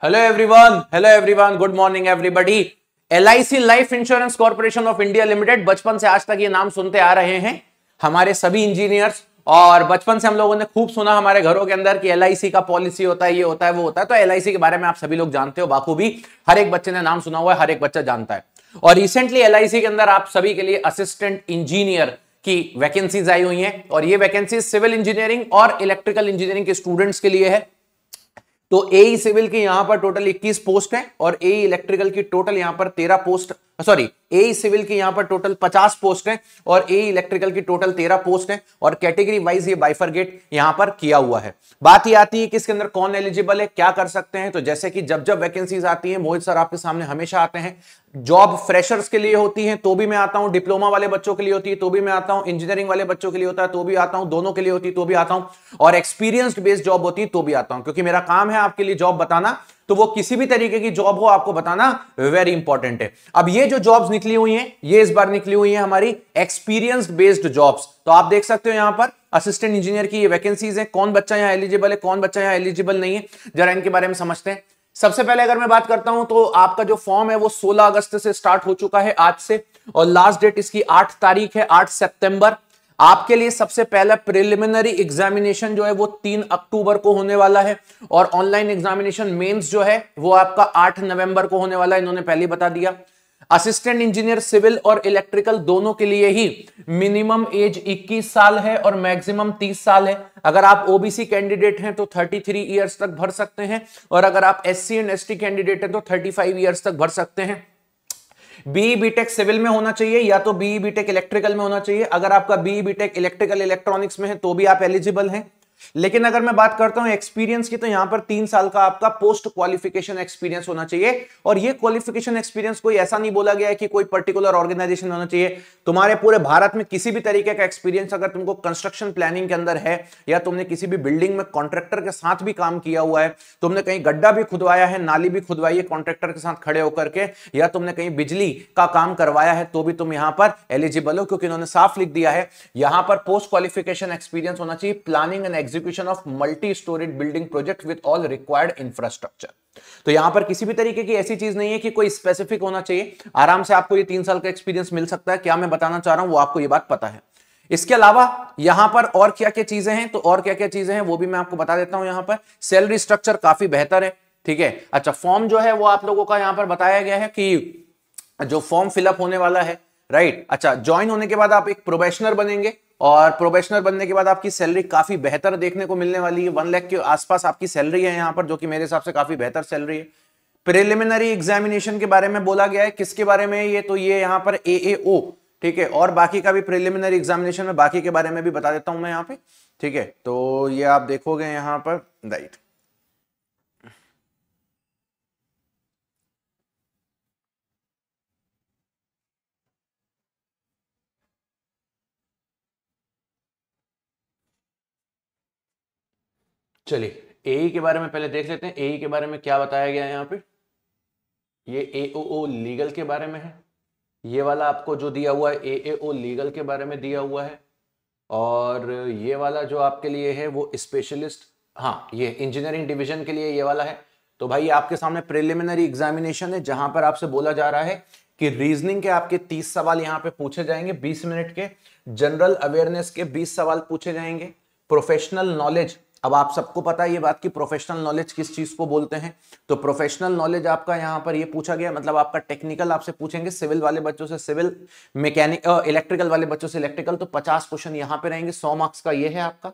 Hello everyone, good morning everybody. LIC life insurance corporation of India limited, बचपन से आज तक ये नाम सुनते आ रहे हैं हमारे सभी इंजीनियर्स, और बचपन से हम लोगों ने खूब सुना हमारे घरों के अंदर कि LIC का पॉलिसी होता है, ये होता है, वो होता है। तो LIC के बारे में आप सभी लोग जानते हो बाखूबी, हर एक बच्चे ने नाम सुना हुआ है, हर एक बच्चा जानता है। और रिसेंटली LIC के अंदर आप सभी के लिए असिस्टेंट इंजीनियर की वैकेंसीज आई हुई हैं, और ये वैकेंसीज सिविल इंजीनियरिंग और इलेक्ट्रिकल इंजीनियरिंग के स्टूडेंट्स के लिए है। तो AE सिविल की यहां पर टोटल 21 पोस्ट है और AE इलेक्ट्रिकल की टोटल यहां पर 13 पोस्ट, सॉरी AE सिविल की यहां पर टोटल 50 पोस्ट है और AE इलेक्ट्रिकल की टोटल 13 पोस्ट है, और कैटेगरी वाइज ये बाइफरगेट यहां पर किया हुआ है। बात ये आती है कि इसके अंदर कौन एलिजिबल है, क्या कर सकते हैं। तो जैसे कि जब जब वैकेंसीज आती हैं, मोहित सर आपके सामने हमेशा आते हैं। जॉब फ्रेशर्स के लिए होती है तो भी मैं आता हूं, डिप्लोमा वाले बच्चों के लिए होती है तो भी मैं आता हूं, इंजीनियरिंग वाले बच्चों के लिए होता है तो भी आता हूं, दोनों के लिए होती है तो भी आता हूं, और एक्सपीरियंस्ड बेस्ड जॉब होती है तो भी आता हूं, क्योंकि मेरा काम है आपके लिए जॉब बताना। तो वो किसी भी तरीके की जॉब हो, आपको बताना वेरी इंपॉर्टेंट है। अब ये जो जॉब्स निकली हुई हैं, ये इस बार निकली हुई हैं हमारी एक्सपीरियंस्ड बेस्ड जॉब्स। तो आप देख सकते हो यहां पर असिस्टेंट इंजीनियर की ये वैकेंसीज है। कौन बच्चा यहां एलिजिबल है, कौन बच्चा यहां एलिजिबल नहीं है, जरा इनके बारे में समझते हैं। सबसे पहले अगर मैं बात करता हूं तो आपका जो फॉर्म है वो 16 अगस्त से स्टार्ट हो चुका है आज से, और लास्ट डेट इसकी 8 तारीख है, 8 सितंबर। आपके लिए सबसे पहला प्रिलिमिनरी एग्जामिनेशन जो है वो 3 अक्टूबर को होने वाला है, और ऑनलाइन एग्जामिनेशन मेंस जो है वो आपका 8 नवंबर को होने वाला है, इन्होंने पहले बता दिया। असिस्टेंट इंजीनियर सिविल और इलेक्ट्रिकल दोनों के लिए ही मिनिमम एज 21 साल है और मैक्सिमम 30 साल है। अगर आप ओबीसी कैंडिडेट हैं तो 33 इयर्स तक भर सकते हैं, और अगर आप SC एंड ST कैंडिडेट हैं तो 35 इयर्स तक भर सकते हैं। BE बीटेक सिविल में होना चाहिए या तो BE बीटेक इलेक्ट्रिकल में होना चाहिए। अगर आपका BE बीटेक इलेक्ट्रिकल इलेक्ट्रॉनिक्स में है तो भी आप एलिजिबल हैं। लेकिन अगर मैं बात करता हूं एक्सपीरियंस की, तो यहां पर 3 साल का आपका पोस्ट क्वालिफिकेशन एक्सपीरियंस होना चाहिए, और ये क्वालिफिकेशन एक्सपीरियंस कोई ऐसा नहीं बोला गया है कि कोई पर्टिकुलर ऑर्गेनाइजेशन होना चाहिए। तुम्हारे पूरे भारत में किसी भी तरीके का एक्सपीरियंस अगर तुमको कंस्ट्रक्शन प्लानिंग के अंदर है, या तुमने किसी भी बिल्डिंग में कॉन्ट्रैक्टर के साथ भी काम किया हुआ है, तुमने कहीं गड्ढा भी खुदवाया है, नाली भी खुदवाई है कॉन्ट्रैक्टर के साथ खड़े होकर के, या तुमने कहीं बिजली का काम करवाया है, तो भी तुम यहां पर एलिजिबल हो, क्योंकि इन्होंने साफ लिख दिया है यहां पर पोस्ट क्वालिफिकेशन एक्सपीरियंस होना चाहिए planning and execution of multi storage building project with all required infrastructure. तो यहां पर किसी भी तरीके की ऐसी चीज नहीं है कि कोई स्पेसिफिक होना चाहिए, आराम से आपको ये 3 साल का एक्सपीरियंस मिल सकता है। क्या मैं बताना चाह रहा हूं वो आपको ये बात पता है। इसके अलावा यहां पर और क्या क्या चीजें हैं, तो और क्या क्या चीजें हैं वो भी मैं आपको बता देता हूं। यहां पर सैलरी स्ट्रक्चर काफी बेहतर है, ठीक है। अच्छा, फॉर्म जो है वो आप लोगों का यहां पर बताया गया है कि जो फॉर्म फिलअप होने वाला है, राइट। अच्छा, ज्वाइन होने के बाद आप एक प्रोबेशनर बनेंगे, और प्रोबेशनर बनने के बाद आपकी सैलरी काफी बेहतर देखने को मिलने वाली है। 1 लाख के आसपास आपकी सैलरी है यहां पर, जो कि मेरे हिसाब से काफी बेहतर सैलरी है। प्रिलिमिनरी एग्जामिनेशन के बारे में बोला गया है, किसके बारे में ये, तो ये यहां पर AAO, ठीक है। और बाकी का भी प्रिलिमिनरी एग्जामिनेशन में बाकी के बारे में भी बता देता हूं मैं यहां पे, ठीक है। तो ये आप देखोगे यहां पर, राइट। चलिए AE के बारे में पहले देख लेते हैं। AE के बारे में क्या बताया गया है यहाँ पे। ये AOO लीगल के बारे में है, ये वाला आपको जो दिया हुआ है AAO लीगल के बारे में दिया हुआ है, और ये वाला जो आपके लिए है वो स्पेशलिस्ट, हाँ ये इंजीनियरिंग डिवीजन के लिए ये वाला है। तो भाई आपके सामने प्रिलिमिनरी एग्जामिनेशन है, जहां पर आपसे बोला जा रहा है कि रीजनिंग के आपके 30 सवाल यहां पे पूछे जाएंगे 20 मिनट के, जनरल अवेयरनेस के 20 सवाल पूछे जाएंगे, प्रोफेशनल नॉलेज। अब आप सबको पता है ये बात कि प्रोफेशनल नॉलेज किस चीज को बोलते हैं। तो प्रोफेशनल नॉलेज आपका यहां पर ये पूछा गया, मतलब आपका टेक्निकल आपसे पूछेंगे, सिविल वाले बच्चों से सिविल, मैकेनिक इलेक्ट्रिकल वाले बच्चों से इलेक्ट्रिकल। तो 50 क्वेश्चन यहां पे रहेंगे, 100 मार्क्स का ये है आपका।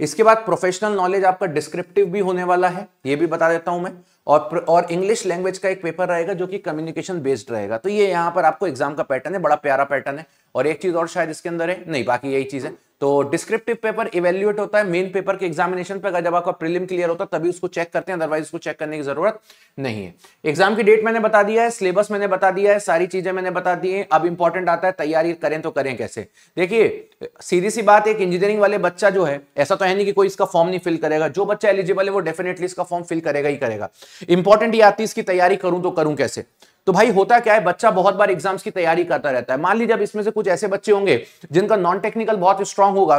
इसके बाद प्रोफेशनल नॉलेज आपका डिस्क्रिप्टिव भी होने वाला है, ये भी बता देता हूं मैं, और इंग्लिश लैंग्वेज का एक पेपर रहेगा जो कि कम्युनिकेशन बेस्ड रहेगा। तो ये यहां पर आपको एग्जाम का पैटर्न है, बड़ा प्यारा पैटर्न है। और एक चीज और शायद इसके अंदर है, नहीं बाकी यही चीज है। तो डिस्क्रिप्टिव पेपर इवेल्युएट होता है मेन पेपर के एग्जामिनेशन पे, जब आपका प्रीलिम क्लियर होता है तभी उसको चेक करते हैं, अदरवाइज उसको चेक करने की जरूरत नहीं है। एग्जाम की डेट मैंने बता दिया है, सिलेबस मैंने बता दिया है, सारी चीजें मैंने बता दी है। अब इंपॉर्टेंट आता है तैयारी करें तो करें कैसे। देखिए सीधी सी बात, एक इंजीनियरिंग वाले बच्चा जो है, ऐसा तो है नहीं कि कोई इसका फॉर्म नहीं फिल करेगा। जो बच्चा एलिजिबल है वो डेफिनेटली इसका फॉर्म फिल करेगा ही करेगा। इंपॉर्टेंट ये आती है इसकी तैयारी करूं तो करूं कैसे। तो भाई होता क्या है, बच्चा बहुत बार एग्जाम्स की तैयारी करता रहता है। मान लीजिए अब इसमें से कुछ ऐसे बच्चे होंगे जिनका नॉन टेक्निकल बहुत स्ट्रांग होगा,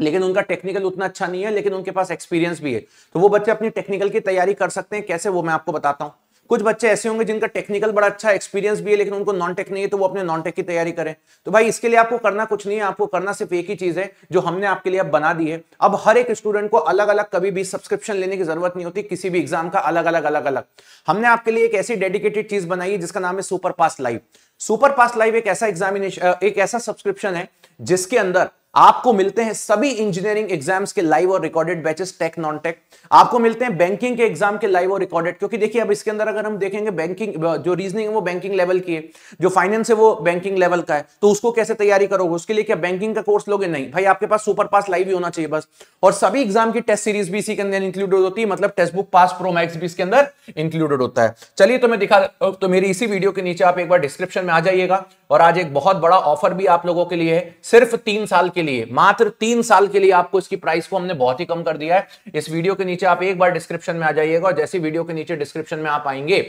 लेकिन उनका टेक्निकल उतना अच्छा नहीं है, लेकिन उनके पास एक्सपीरियंस भी है, तो वो बच्चे अपनी टेक्निकल की तैयारी कर सकते हैं। कैसे, वो मैं आपको बताता हूं। कुछ बच्चे ऐसे होंगे जिनका टेक्निकल बड़ा अच्छा एक्सपीरियंस भी है, लेकिन उनको नॉन टेक नहीं है, तो वो अपने नॉन टेक की तैयारी करें। तो भाई इसके लिए आपको करना कुछ नहीं है, आपको करना सिर्फ एक ही चीज है जो हमने आपके लिए अब बना दी है। अब हर एक स्टूडेंट को अलग अलग कभी भी सब्सक्रिप्शन लेने की जरूरत नहीं होती, किसी भी एग्जाम का अलग अलग हमने आपके लिए एक ऐसी डेडिकेटेड चीज बनाई है जिसका नाम है सुपर पास लाइव। सुपर पास लाइव एक ऐसा एग्जामिनेशन, एक ऐसा सब्सक्रिप्शन है जिसके अंदर आपको मिलते हैं सभी इंजीनियरिंग एग्जाम्स के लाइव और recorded batches, tech non tech. आपको मिलते हैं बैंकिंग के एग्जाम के लाइव और रिकॉर्डेड, क्योंकि देखिए अब इसके अंदर अगर हम देखेंगे बैंकिंग जो रीजनिंग है वो बैंकिंग लेवल की है, जो फाइनेंस है वो बैंकिंग लेवल का है, तो उसको कैसे तैयारी करोगे? उसके लिए क्या बैंकिंग का कोर्स लोगे? नहीं भाई, आपके पास सुपर पास लाइव ही होना चाहिए बस। और सभी एग्जाम की टेस्ट सीरीज भी इसी के अंदर इंक्लूडेड होती है, मतलब text book pass pro max भी इसके अंदर इंक्लूडेड होता है। चलिए तो मैं दिखा, तो मेरी इसी वीडियो के नीचे आप एक बार डिस्क्रिप्शन में आ जाइएगा, और आज एक बहुत बड़ा ऑफर भी आप लोगों के लिए है, सिर्फ 3 साल के लिए, मात्र 3 साल के लिए आपको इसकी प्राइस को हमने बहुत ही कम कर दिया है। इस वीडियो के नीचे आप एक बार डिस्क्रिप्शन में आ जाइएगा, और जैसे वीडियो के नीचे डिस्क्रिप्शन में आप आएंगे,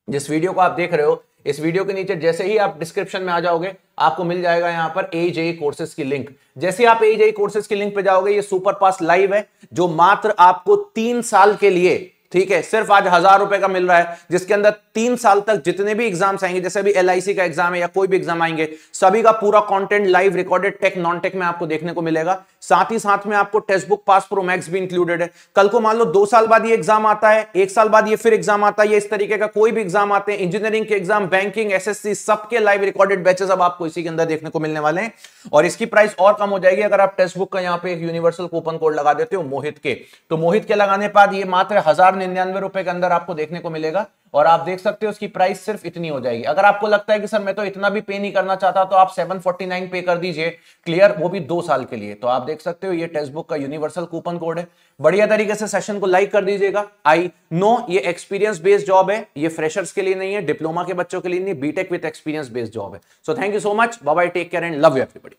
जिस वीडियो को आप देख रहे हो, इस वीडियो के नीचे जैसे ही आप डिस्क्रिप्शन में आ जाओगे, आपको मिल जाएगा यहां पर AJE कोर्सेज की लिंक। जैसे आप AJE कोर्सेज की लिंक पे जाओगे, ये सुपर पास लाइव है जो मात्र आपको 3 साल के लिए, ठीक है, सिर्फ आज 1000 रुपए का मिल रहा है, जिसके अंदर 3 साल तक जितने भी एग्जाम्स आएंगे, जैसे अभी LIC का एग्जाम है या कोई भी एग्जाम आएंगे, सभी का पूरा content live recorded tech non tech में आपको देखने को मिलेगा। साथ ही साथ में आपको text book pass pro max भी इंक्लूडेड है। कल को मान लो 2 साल बाद ये एग्जाम आता है, 1 साल बाद ये फिर एग्जाम आता है, ये इस तरीके का कोई भी एग्जाम आते हैं, इंजीनियरिंग के एग्जाम, बैंकिंग, SSC, सबके लाइव रिकॉर्डेड बैचेस अब आपको इसी के अंदर देखने को मिलने वाले हैं। और इसकी प्राइस और कम हो जाएगी अगर आप टेक्स्ट बुक का यहाँ पे एक यूनिवर्सल कूपन कोड लगा देते हो मोहित के, तो मोहित के लगाने बाद ये मात्र 1099 रुपए के अंदर आपको देखने को मिलेगा। और आप देख सकते हो उसकी प्राइस सिर्फ इतनी हो जाएगी। अगर आपको लगता है कि सर मैं तो इतना भी पे नहीं करना चाहता, तो आप 749 पे कर दीजिए, क्लियर, वो भी 2 साल के लिए। तो आप देख सकते हो ये टेक्स्ट बुक का यूनिवर्सल कूपन कोड है। बढ़िया तरीके से सेशन को लाइक कर दीजिएगा। आई नो ये एक्सपीरियंस बेस्ड जॉब है, ये फ्रेशर्स के लिए नहीं है, डिप्लोमा के बच्चों के लिए नहीं, BTech with experience based job है। So thank you so much, bye bye, take care and love you everybody.